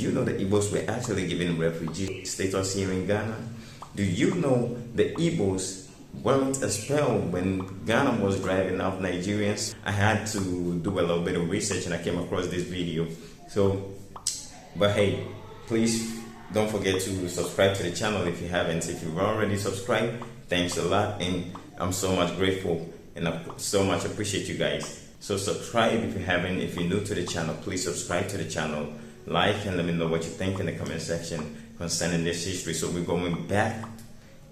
Do you know the Igbos were actually given refugee status here in Ghana? Do you know the Igbos weren't expelled when Ghana was driving out Nigerians? I had to do a little bit of research and I came across this video. But hey, please don't forget to subscribe to the channel if you haven't. If you've already subscribed, thanks a lot, and I'm so much grateful and I so much appreciate you guys. So subscribe if you haven't. If you're new to the channel, please subscribe to the channel, like, and let me know what you think in the comment section concerning this history. So we're going back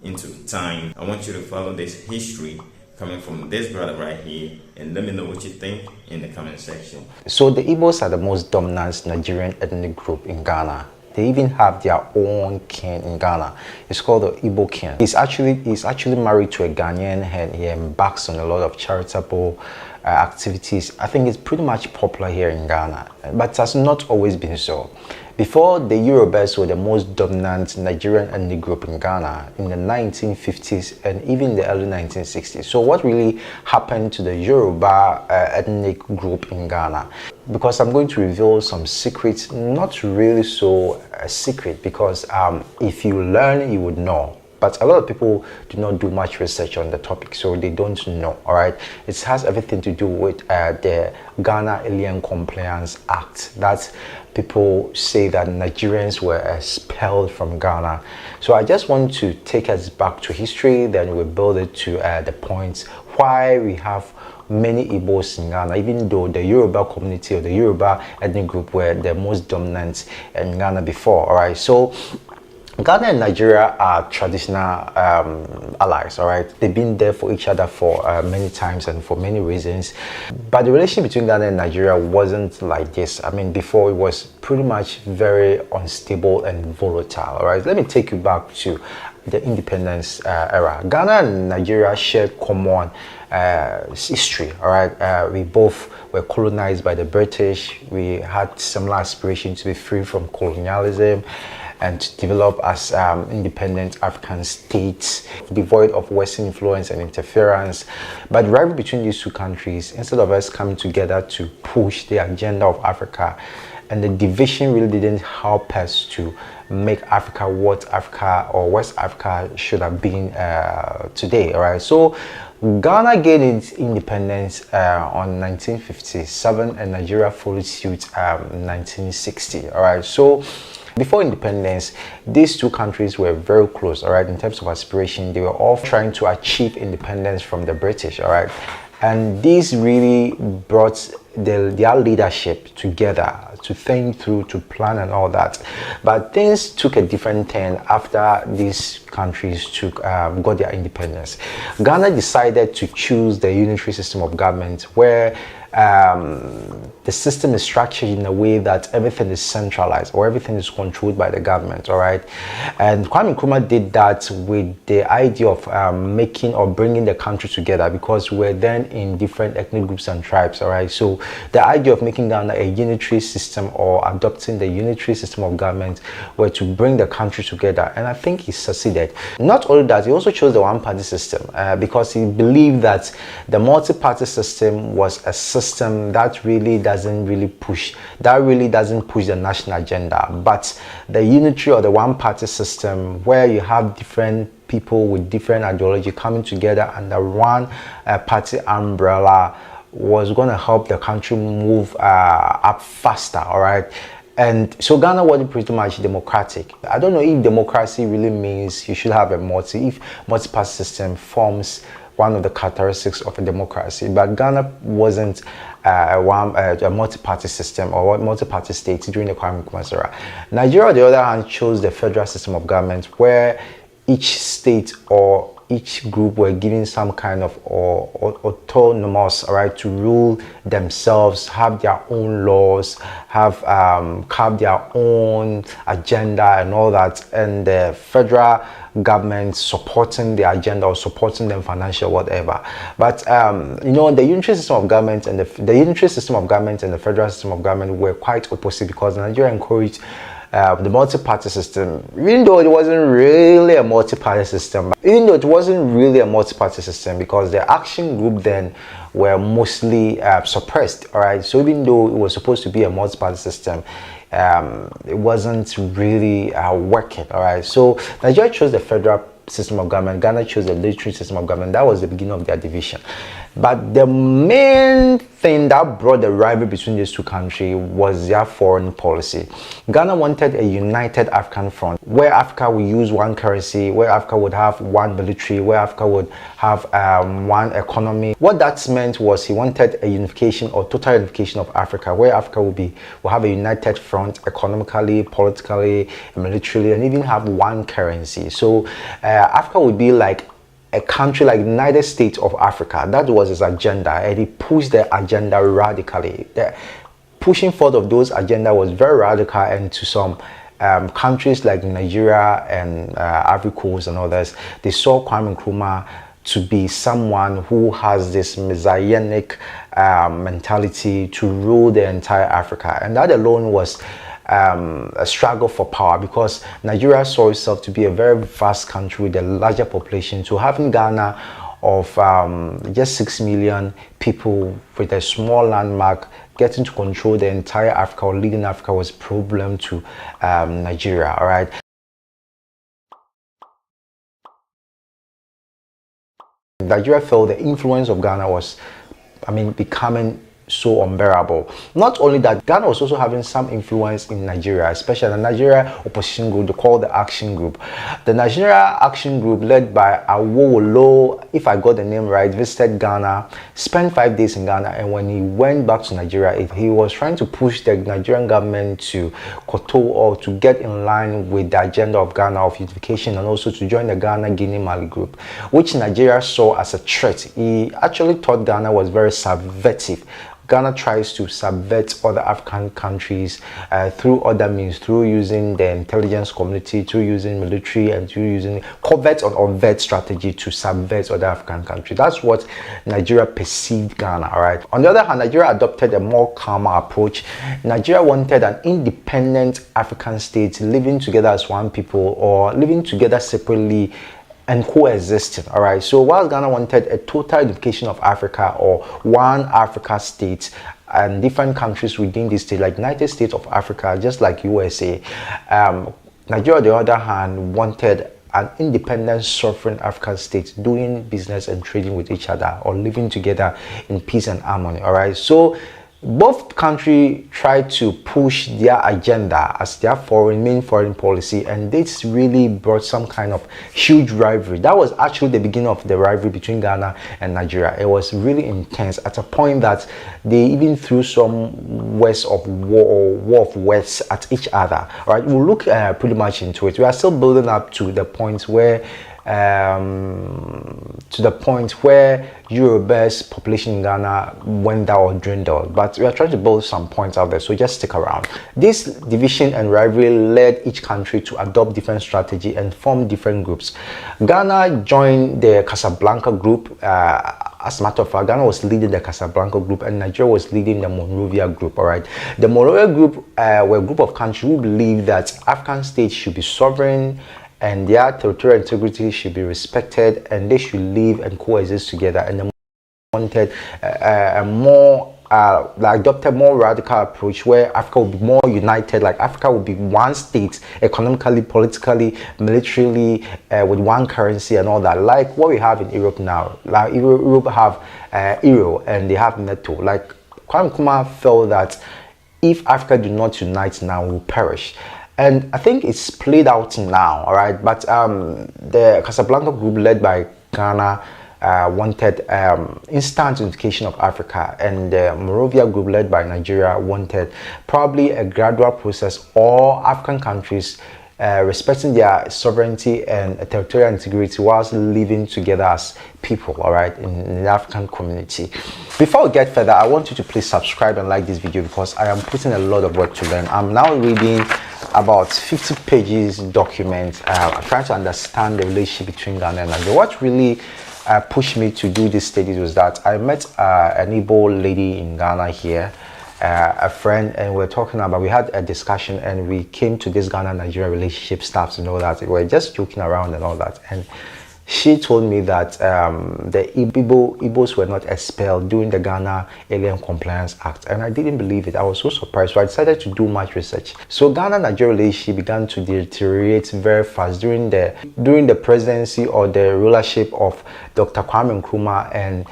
into time. I want you to follow this history coming from this brother right here, and let me know what you think in the comment section. So the Igbos are the most dominant Nigerian ethnic group in Ghana. They even have their own king in Ghana. It's called the Igbo king. He's actually married to a Ghanaian, and he embarks on a lot of charitable activities. I think it's pretty much popular here in Ghana, but it has not always been so. Before, the Yorubas were the most dominant Nigerian ethnic group in Ghana in the 1950s and even the early 1960s. So what really happened to the Yoruba ethnic group in Ghana? Because I'm going to reveal some secrets, not really so a secret, because if you learn, you would know. But a lot of people do not do much research on the topic, so they don't know, all right? It has everything to do with the Ghana Alien Compliance Act. That people say that Nigerians were expelled from Ghana. So I just want to take us back to history, then we'll build it to the points why we have many Igbos in Ghana, even though the Yoruba community or the Yoruba ethnic group were the most dominant in Ghana before, all right? So Ghana and Nigeria are traditional allies, all right? They've been there for each other for many times and for many reasons. But the relation between Ghana and Nigeria wasn't like this. I mean, before it was pretty much very unstable and volatile, all right? Let me take you back to the independence era. Ghana and Nigeria shared common history, all right? We both were colonized by the British. We had similar aspirations to be free from colonialism and to develop as independent African states, devoid of Western influence and interference. But the rivalry between these two countries, instead of us coming together to push the agenda of Africa, and the division really didn't help us to make Africa what Africa or West Africa should have been today, all right? So Ghana gained its independence on 1957 and Nigeria followed suit in 1960, all right? So before independence, these two countries were very close, all right, in terms of aspiration. They were all trying to achieve independence from the British, all right? And this really brought their leadership together to think through, to plan and all that. But things took a different turn after these countries got their independence. Ghana decided to choose the unitary system of government, where the system is structured in a way that everything is centralized or everything is controlled by the government, all right? And Kwame Nkrumah did that with the idea of making or bringing the country together, because we're then in different ethnic groups and tribes, all right? So the idea of making Ghana a unitary system or adopting the unitary system of government were to bring the country together, and I think he succeeded. Not only that, he also chose the one-party system because he believed that the multi-party system was a system that really doesn't push the national agenda. But the unitary or the one-party system, where you have different people with different ideology coming together under one party umbrella, was going to help the country move up faster, all right? And so Ghana was pretty much democratic. I don't know if democracy really means you should have a multi-party system forms one of the characteristics of a democracy, but Ghana wasn't a multi-party system or multi-party state during the Kwame Nkrumah era. Nigeria, on the other hand, chose the federal system of government, where each state or each group were given some kind of autonomous right to rule themselves, have their own laws, have their own agenda and all that, and the federal government supporting the agenda or supporting them financial whatever. But you know, the unitary system of government and the unitary system of government and the federal system of government were quite opposite, because Nigeria encouraged the multi-party system, even though it wasn't really a multi-party system, because the action group then were mostly suppressed, all right? So even though it was supposed to be a multi-party system, it wasn't really working. All right, so Nigeria chose the federal system of government, Ghana chose the literary system of government. That was the beginning of their division. But the main thing that brought the rivalry between these two countries was their foreign policy. Ghana wanted a united African front, where Africa would use one currency, where Africa would have one military, where Africa would have one economy. What that meant was he wanted a unification or total unification of Africa, where Africa will have a united front economically, politically, militarily, and even have one currency. So Africa would be like a country like the United States of Africa. That was his agenda, and he pushed the agenda radically. The pushing forward of those agenda was very radical, and to some countries like Nigeria and Ivory Coast and others, they saw Kwame Nkrumah to be someone who has this messianic mentality to rule the entire Africa, and that alone was a struggle for power, because Nigeria saw itself to be a very vast country with a larger population. So having Ghana of just 6 million people with a small landmark getting to control the entire Africa or leading Africa was a problem to Nigeria. All right. Nigeria felt the influence of Ghana was, becoming so unbearable. Not only that, Ghana was also having some influence in Nigeria, especially the Nigeria opposition group, they call the Action Group. The Nigeria Action Group, led by Awolo, if I got the name right, visited Ghana, spent 5 days in Ghana, and when he went back to Nigeria, he was trying to push the Nigerian government to kowtow or to get in line with the agenda of Ghana of unification, and also to join the Ghana Guinea Mali group, which Nigeria saw as a threat. He actually thought Ghana was very subversive. Ghana tries to subvert other African countries through other means, through using the intelligence community, through using military, and through using covert or overt strategy to subvert other African countries. That's what Nigeria perceived Ghana, all right? On the other hand, Nigeria adopted a more calmer approach. Nigeria wanted an independent African state living together as one people, or living together separately and coexisting. All right, so whilst Ghana wanted a total unification of Africa, or one Africa state, and different countries within this state, like United States of Africa, just like USA, Nigeria, on the other hand, wanted an independent, sovereign African state doing business and trading with each other, or living together in peace and harmony. All right, so both countries tried to push their agenda as their main foreign policy, and this really brought some kind of huge rivalry. That was actually the beginning of the rivalry between Ghana and Nigeria. It was really intense, at a point that they even threw some words of war, or war of words, at each other. All right, we'll look pretty much into it. We are still building up to the point where Yoruba's population in Ghana went down or dwindled, but we are trying to build some points out there, so just stick around. This division and rivalry led each country to adopt different strategy and form different groups. Ghana joined the Casablanca group. As a matter of fact, Ghana was leading the Casablanca group, and Nigeria was leading the Monrovia group. All right, the Monrovia group were a group of countries who believed that African states should be sovereign, and their territorial integrity should be respected, and they should live and coexist together. And they wanted adopted more radical approach, where Africa would be more united, like Africa would be one state, economically, politically, militarily, with one currency and all that, like what we have in Europe now. Like Europe have euro, and they have NATO. Like Kwame Nkrumah felt that if Africa do not unite now, we will perish. And I think it's played out now, all right? But the Casablanca group, led by Ghana, wanted instant unification of Africa, and the Monrovia group, led by Nigeria, wanted probably a gradual process, all African countries respecting their sovereignty and territorial integrity whilst living together as people, all right, in the African community. Before we get further, I want you to please subscribe and like this video, because I am putting a lot of work to learn. I'm now reading about 50 pages document. I'm trying to understand the relationship between Ghana and Nigeria. What really pushed me to do this studies was that I met an Igbo lady in Ghana here, a friend, and we had a discussion, and we came to this Ghana-Nigeria relationship stuff and all that. We were just joking around and all that, and She told me that the Igbos were not expelled during the Ghana Alien Compliance Act, and I didn't believe it. I was so surprised, so I decided to do much research. So Ghana-Nigeria relationship began to deteriorate very fast during the presidency or the rulership of Dr. Kwame Nkrumah and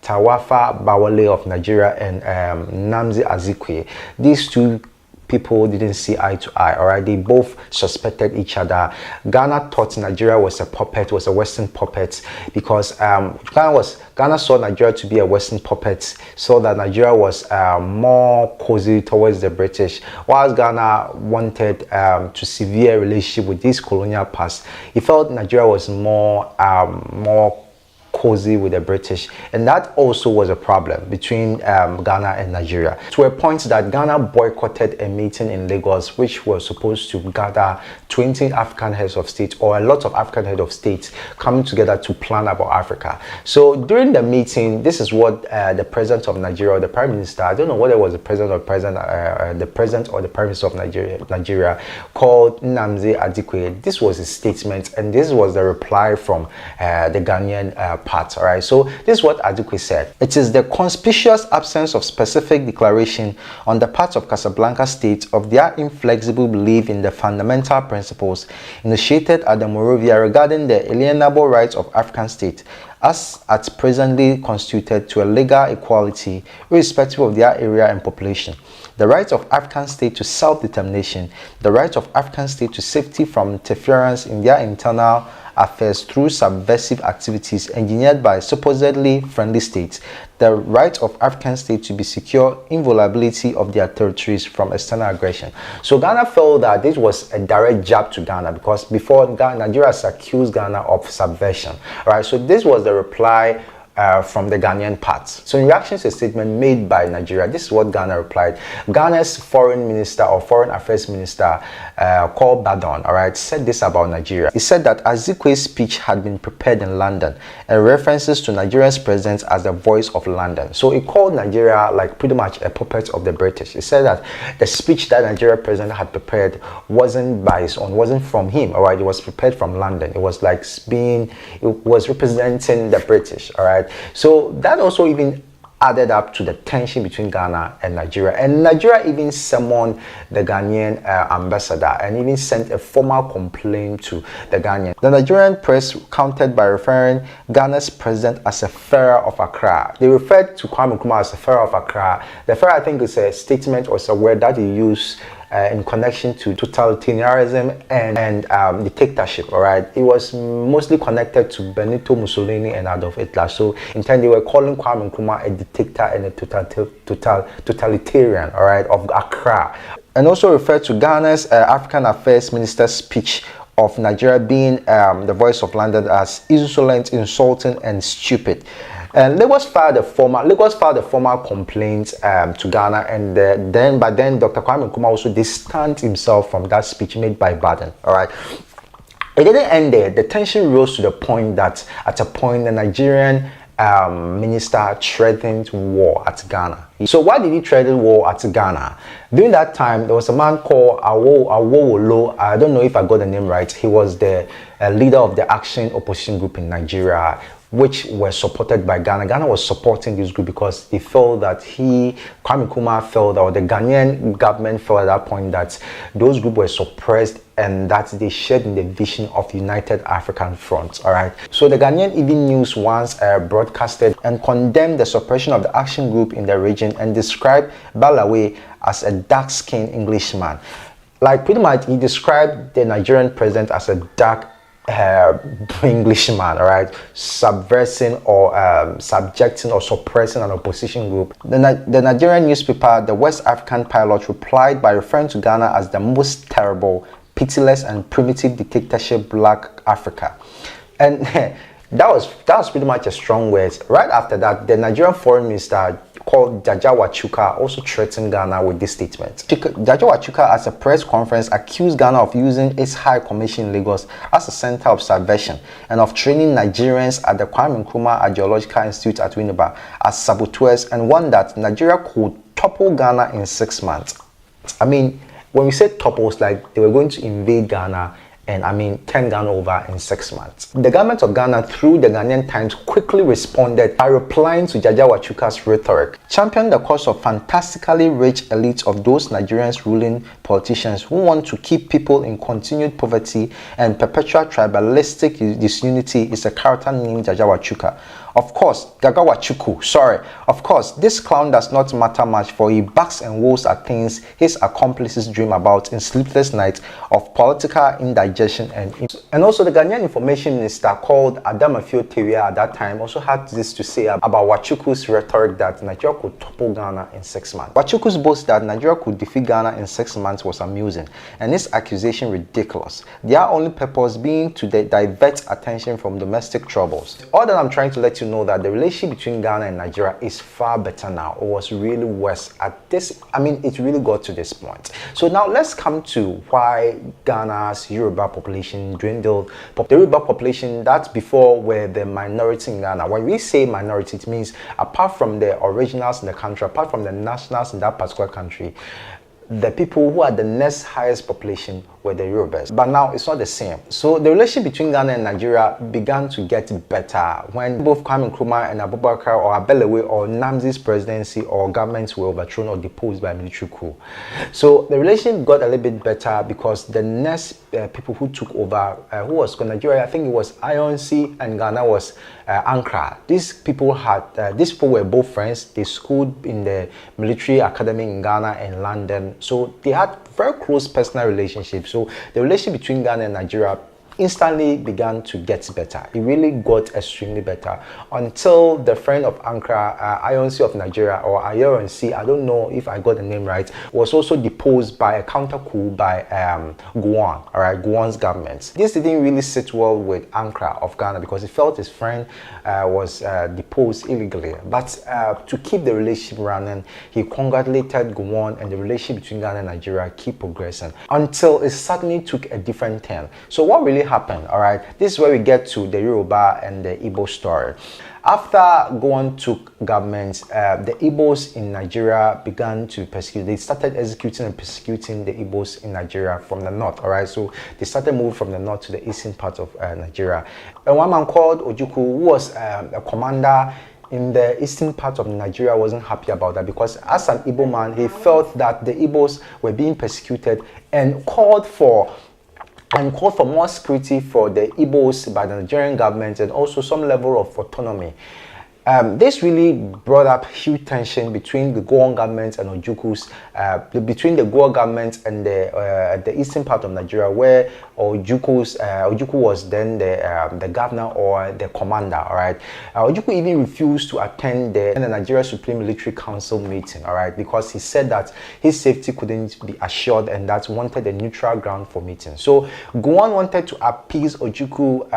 Tawafa Bawale of Nigeria and Nnamdi Azikiwe. These two people didn't see eye to eye. All right, they both suspected each other. Ghana thought Nigeria was a puppet, was a Western puppet, because Ghana saw Nigeria to be a Western puppet, saw that Nigeria was more cozy towards the British, whilst Ghana wanted to sever a relationship with this colonial past. He felt Nigeria was more cozy with the British, and that also was a problem between Ghana and Nigeria, to a point that Ghana boycotted a meeting in Lagos which was supposed to gather 20 African heads of state, or a lot of African heads of state, coming together to plan about Africa. So during the meeting, this is what the president of Nigeria, or the prime minister, I don't know whether it was the president or the president or the prime minister of Nigeria, called Nnamdi Azikiwe. This was his statement, and this was the reply from the Ghanaian part. All right, so this is what Azikiwe said. It is the conspicuous absence of specific declaration on the part of Casablanca state of their inflexible belief in the fundamental principles initiated at the Monrovia regarding the alienable rights of African states as at presently constituted to a legal equality irrespective of their area and population, the right of African states to self-determination, the right of African states to safety from interference in their internal affairs through subversive activities engineered by supposedly friendly states, the right of African states to be secure invulnerability of their territories from external aggression. So Ghana felt that this was a direct jab to Ghana, because before Nigeria has accused Ghana of subversion. All right, so this was the reply from the Ghanaian part. So in reaction to a statement made by Nigeria, this is what Ghana replied. Ghana's foreign minister or foreign affairs minister called Badon, all right, said this about Nigeria. He said that Azikiwe's speech had been prepared in London and references to Nigeria's president as the voice of London. So he called Nigeria like pretty much a puppet of the British. He said that the speech that Nigeria president had prepared wasn't by his own, wasn't from him, all right, it was prepared from London. It was like it was representing the British, all right. So that also even added up to the tension between Ghana and Nigeria. And Nigeria even summoned the Ghanaian ambassador and even sent a formal complaint to the Ghanaian. The Nigerian press countered by referring Ghana's president as a Pharaoh of Accra. They referred to Kwame Nkrumah as a Pharaoh of Accra. The Pharaoh, I think, is a statement or it's a word that he used in connection to totalitarianism and dictatorship. All right, it was mostly connected to Benito Mussolini and Adolf Hitler. So in turn, they were calling Kwame Nkrumah a dictator and a totalitarian, all right, of Accra, and also referred to Ghana's African Affairs Minister's speech of Nigeria being the voice of London as insolent, insulting, and stupid. And Lagos filed a formal complaint to Ghana, and then Dr. Kwame Nkrumah also distanced himself from that speech made by Badon. All right, it didn't end there. The tension rose to the point that at a point the Nigerian minister threatened war at Ghana. So why did he threaten war at Ghana? During that time, there was a man called Awowolo. I don't know if I got the name right. He was the leader of the Action Opposition Group in Nigeria, which were supported by Ghana. Ghana was supporting this group because he felt that Kwame Nkrumah felt, or the Ghanaian government felt at that point, that those groups were suppressed and that they shared in the vision of United African Front. All right. So the Ghanaian Evening News once broadcasted and condemned the suppression of the action group in the region and described Balawe as a dark-skinned Englishman. Like pretty much, he described the Nigerian president as a dark Englishman, all right, subversing or subjecting or suppressing an opposition group. The Nigerian newspaper, the West African Pilot, replied by referring to Ghana as the most terrible, pitiless, and primitive dictatorship Black Africa. And that was pretty much a strong word. Right after that, the Nigerian foreign minister called Jaja Wachuka also threatened Ghana with this statement. Jaja Wachuka, at a press conference, accused Ghana of using its High Commission in Lagos as a center of subversion and of training Nigerians at the Kwame Nkrumah Ideological Institute at Winneba as saboteurs, and warned that Nigeria could topple Ghana in 6 months. I mean, when we said topple, it's like they were going to invade Ghana and I mean turn Ghana over in 6 months. The government of Ghana, through the Ghanaian Times, quickly responded by replying to Jaja Wachuka's rhetoric, championed the cause of fantastically rich elites of those Nigerians ruling politicians who want to keep people in continued poverty and perpetual tribalistic disunity is a character named Jaja Wachuka. Of course, of course, this clown does not matter much, for he backs and woes at things his accomplices dream about in sleepless nights of political indigestion and also the Ghanaian information minister called Adamafio Tewia at that time also had this to say about Wachuku's rhetoric that Nigeria could topple Ghana in 6 months. Wachuku's boast that Nigeria could defeat Ghana in 6 months was amusing, and this accusation ridiculous, their only purpose being to divert attention from domestic troubles. All that I'm trying to let you know that the relationship between Ghana and Nigeria is far better now. It was really worse at this. I mean, it really got to this point. So now let's come to why Ghana's Yoruba population dwindled. The Yoruba population that before were the minority in Ghana. When we say minority, it means apart from the originals in the country, apart from the nationals in that particular country, the people who had the next highest population were the Yorubas. But now it's not the same. So the relationship between Ghana and Nigeria began to get better when both Kwame Nkrumah and Abubakar or Abelewe or Namzi's presidency or governments were overthrown or deposed by military coup. So the relationship got a little bit better because the next people who took over, who was Nigeria, I think it was IONC and Ghana was Ankara. These people were both friends. They schooled in the military academy in Ghana and London. So they had very close personal relationships. So the relationship between Ghana and Nigeria instantly began to get better. It really got extremely better until the friend of Ankara, IONC of Nigeria, or IONC, I don't know if I got the name right, was also deposed by a counter coup by Gowon, all right, Gowon's government. This didn't really sit well with Ankara of Ghana because he felt his friend was deposed illegally. But to keep the relationship running, he congratulated Gowon, and the relationship between Ghana and Nigeria keep progressing until it suddenly took a different turn. So what really happened, all right, this is where we get to the Yoruba and the Igbo story. After Gowon took government, the Igbos in Nigeria began to persecute. They started executing and persecuting the Igbos in Nigeria from the north, all right? So they started moving from the north to the eastern part of Nigeria. And one man called Ojukwu, who was a commander in the eastern part of Nigeria, wasn't happy about that because as an Igbo man, he felt that the Igbos were being persecuted and called for more security for the Igbos by the Nigerian government and also some level of autonomy. This really brought up huge tension between the Gowon government and Ojuku's, between the Gowon government and the eastern part of Nigeria, where Ojuku was then the governor or the commander. All right, Ojuku even refused to attend the Nigeria Supreme Military Council meeting. All right, because he said that his safety couldn't be assured and that wanted a neutral ground for meeting. So Gowon wanted to appease Ojuku,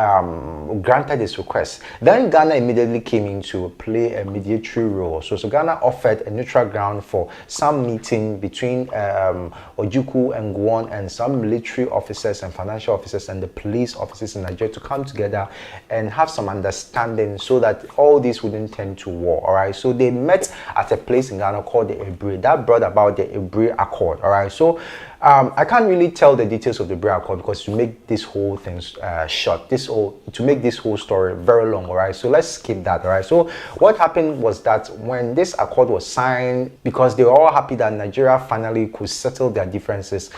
granted his request. Then Ghana immediately came into play a mediatory role. So Ghana offered a neutral ground for some meeting between Ojukwu and Gowon and some military officers and financial officers and the police officers in Nigeria to come together and have some understanding so that all this wouldn't turn to war. All right, so they met at a place in Ghana called the Ebre. That brought about the Ebre Accord. All right, so I can't really tell the details of the Ebre Accord because to make this whole thing short, to make this whole story very long, all right? So let's skip that, all right? So what happened was that when this accord was signed, because they were all happy that Nigeria finally could settle their differences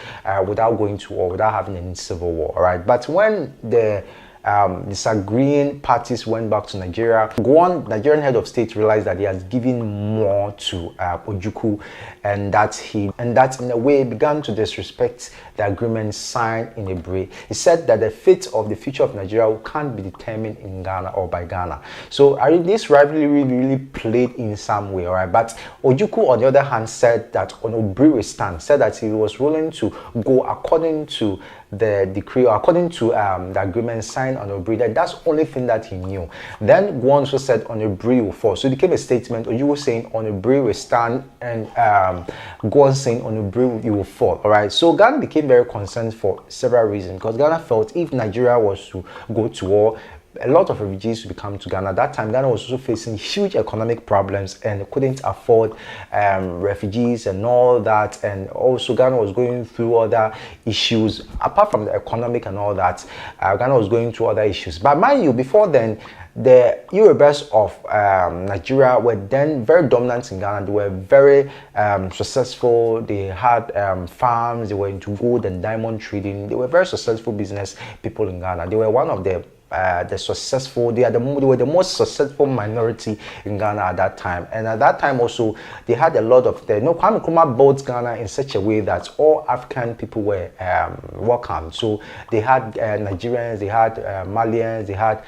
without going to war, without having any civil war, all right? But when the disagreeing parties went back to Nigeria, Gowon, Nigerian head of state, realized that he has given more to Ojukwu and that in a way began to disrespect the agreement signed in Ebre. He said that the fate of the future of Nigeria can't be determined in Ghana or by Ghana. So this rivalry really played in some way, all right? But Ojukwu, on the other hand, said that on Ebre stand, said that he was willing to go according to the decree, or according to the agreement signed on Ebre. That's the only thing that he knew. Then Gowon also said on Ebre will fall. So it became a statement. Ojukwu saying on Ebre will stand, and Gowon saying on Ebre you will fall. All right. So Ghana became very concerned for several reasons, because Ghana felt if Nigeria was to go to war, a lot of refugees would come to Ghana. That time, Ghana was also facing huge economic problems and couldn't afford refugees and all that. And also, Ghana was going through other issues apart from the economic and all that. Ghana was going through other issues. But mind you, before then, the Yorubas of Nigeria were then very dominant in Ghana. They were very successful. They had farms. They were into gold and diamond trading. They were very successful business people in Ghana. They were one of the successful, they were the most successful minority in Ghana at that time. And at that time also, they had a lot of, Kwame Nkrumah built Ghana in such a way that all African people were welcome. So they had Nigerians, they had Malians, they had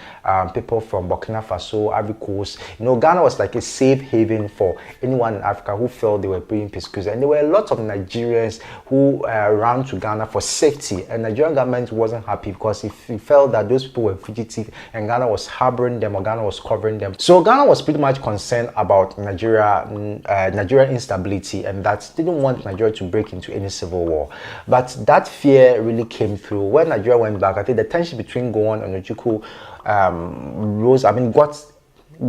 people from Burkina Faso, Ivory Coast. Ghana was like a safe haven for anyone in Africa who felt they were being persecuted. And there were a lot of Nigerians who ran to Ghana for safety. And the Nigerian government wasn't happy because it felt that those people were and Ghana was harboring them, or Ghana was covering them. So Ghana was pretty much concerned about Nigerian instability, and that didn't want Nigeria to break into any civil war. But that fear really came through when Nigeria went back. I think the tension between Gowon and Ojukwu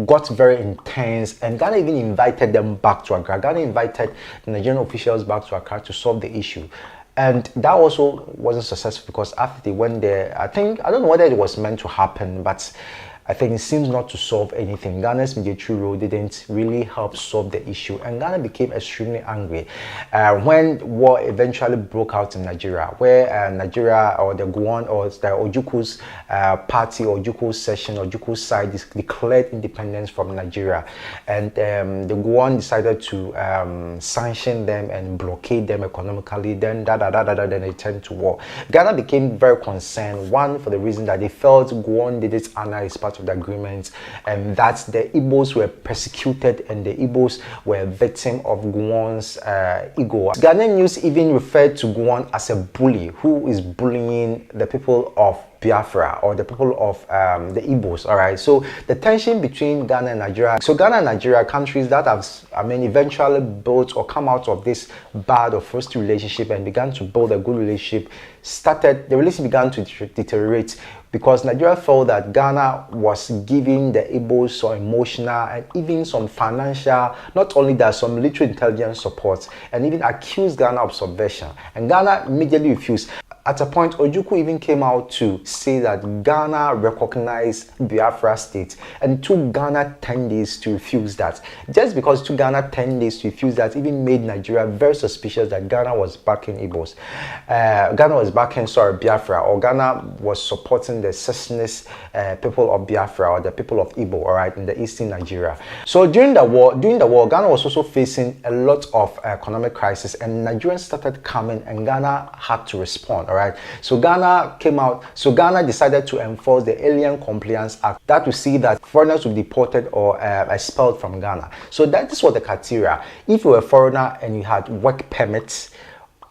got very intense, and Ghana even invited them back to Accra. Ghana invited the Nigerian officials back to Accra to solve the issue. And that also wasn't successful because after they went there, I don't know whether it was meant to happen, but I think it seems not to solve anything. Ghana's mediatory role didn't really help solve the issue, and Ghana became extremely angry when war eventually broke out in Nigeria, where Nigeria, or the Gowon, or the Ojukwu's party, or Ojukwu's session, or Ojukwu's side declared independence from Nigeria, and the Gowon decided to sanction them and blockade them economically. Then then they turned to war. Ghana became very concerned. One, for the reason that they felt Gowon didn't honor his part of the agreement, and that the Igbos were persecuted and the Igbos were victim of Gowon's ego. Ghanaian news even referred to Gowon as a bully who is bullying the people of Biafra, or the people of the Igbos. All right, so the tension between Ghana and Nigeria, so Ghana and Nigeria, countries that have eventually built or come out of this bad or frosty relationship and began to build a good relationship, the relationship began to deteriorate because Nigeria felt that Ghana was giving the Igbos some emotional and even some financial, not only that, some military intelligence support, and even accused Ghana of subversion. And Ghana immediately refused. At a point, Ojukwu even came out to say that Ghana recognized Biafra state, and it took Ghana 10 days to refuse that. Just because it took Ghana 10 days to refuse that even made Nigeria very suspicious that Ghana was backing Igbos. Ghana was backing, Biafra, or Ghana was supporting the secessionist people of Biafra, or the people of Igbo, all right, in the eastern Nigeria. So during the war, Ghana was also facing a lot of economic crisis, and Nigerians started coming, and Ghana had to respond. All right, so Ghana came out. So Ghana decided to enforce the Alien Compliance Act, that will see that foreigners will be deported or expelled from Ghana. So that is what the criteria. If you were a foreigner and you had work permits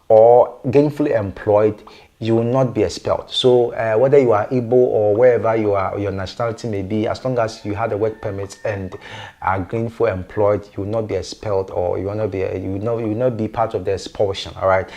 or gainfully employed, you will not be expelled. So whether you are Igbo or wherever your nationality may be, as long as you had a work permit and are gainfully employed, you will not be expelled, or you will not be part of the expulsion. All right.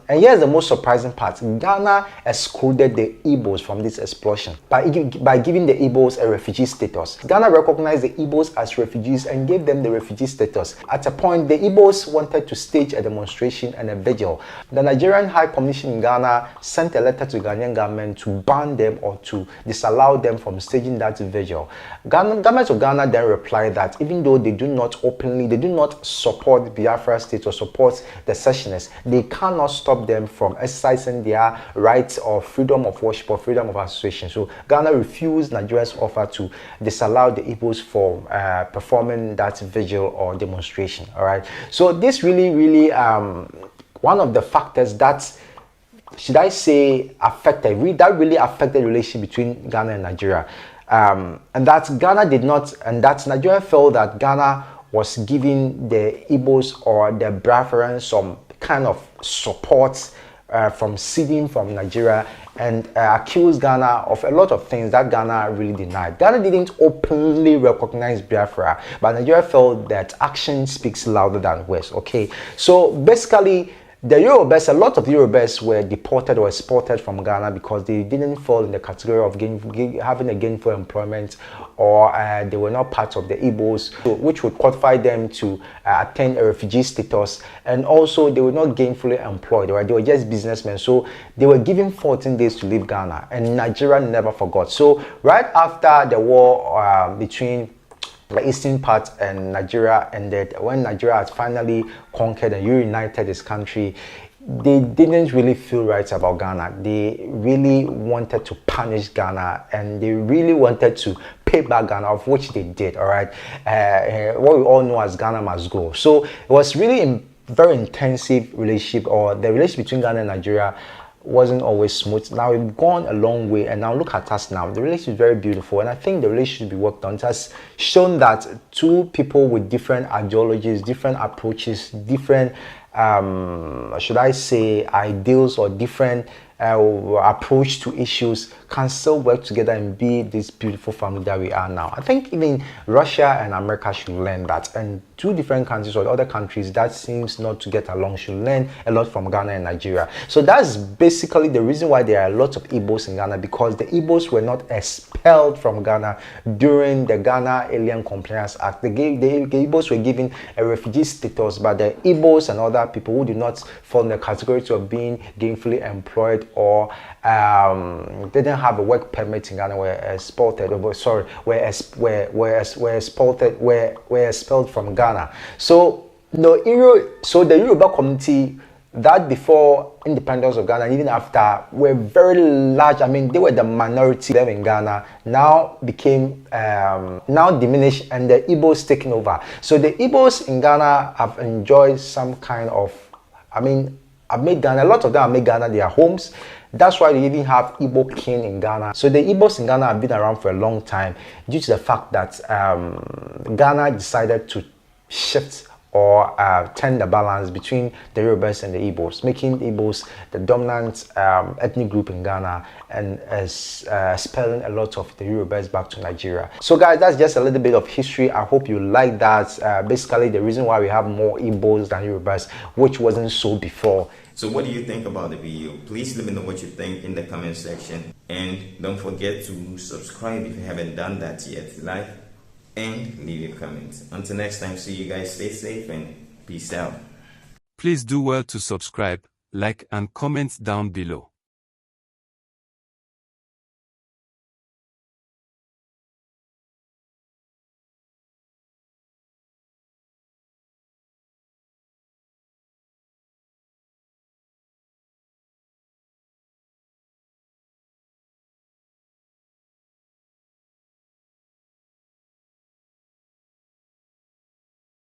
And here's the most surprising part. Ghana excluded the Igbos from this expulsion by giving the Igbos a refugee status. Ghana recognized the Igbos as refugees and gave them the refugee status. At a point, the Igbos wanted to stage a demonstration and a vigil. The Nigerian High Commission in Ghana sent a letter to the Ghanaian government to ban them or to disallow them from staging that vigil. Government of Ghana then replied that even though they do not support Biafra state or support the secessionists, they cannot stop them from exercising their rights of freedom of worship or freedom of association. So Ghana refused Nigeria's offer to disallow the Igbos from performing that vigil or demonstration. All right. So this really one of the factors that, should I say, that really affected the relationship between Ghana and Nigeria. And that Nigeria felt that Ghana was giving the Igbos or the Biafrans some kind of support from ceding from Nigeria, and accused Ghana of a lot of things that Ghana really denied. Ghana didn't openly recognize Biafra, but Nigeria felt that action speaks louder than words. Okay, so basically, the Yorubas, a lot of Yorubas were deported or exported from Ghana because they didn't fall in the category of having a gainful employment, or they were not part of the Igbos, which would qualify them to attain a refugee status. And also, they were not gainfully employed, right? They were just businessmen. So they were given 14 days to leave Ghana, and Nigeria never forgot. So right after the war between the eastern part and Nigeria ended, when Nigeria had finally conquered and reunited its country, they didn't really feel right about Ghana. They really wanted to punish Ghana, and they really wanted to pay back Ghana, of which they did. All right, what we all know as Ghana must go. So it was really a very intensive relationship, or the relationship between Ghana and Nigeria wasn't always smooth. Now we've gone a long way, and now look at us now. The relationship is very beautiful, and I think the relationship should be worked on. It has shown that two people with different ideologies, different approaches, different should I say ideals, or different approach to issues, can still work together and be this beautiful family that we are now. I think even Russia and America should learn that, and two different countries or other countries that seems not to get along should learn a lot from Ghana and Nigeria. So that's basically the reason why there are a lot of Igbos in Ghana, because the Igbos were not expelled from Ghana during the Ghana Alien Compliance Act. The Igbos were given a refugee status, but the Igbos and other people who do not fall in the category of being gainfully employed or didn't have a work permit in Ghana were expelled from Ghana. So the Yoruba community that before independence of Ghana and even after were very large. I mean, they were the minority there in Ghana, now became now diminished, and the Igbos taking over. So the Igbos in Ghana have enjoyed some kind of, I mean, I've made Ghana, a lot of them have made Ghana their homes. That's why they even have Igbo king in Ghana. So the Igbos in Ghana have been around for a long time due to the fact that Ghana decided to shift or turn the balance between the Yorubas and the Igbos, making the Igbos the dominant ethnic group in Ghana, and expelling a lot of the Yorubas back to Nigeria. So guys, that's just a little bit of history. I hope you like that. Basically, the reason why we have more Igbos than Yorubas, which wasn't so before. So what do you think about the video? Please let me know what you think in the comment section. And don't forget to subscribe if you haven't done that yet. Like and leave your comments. Until next time, see you guys. Stay safe and peace out. Please do well to subscribe, like and comment down below.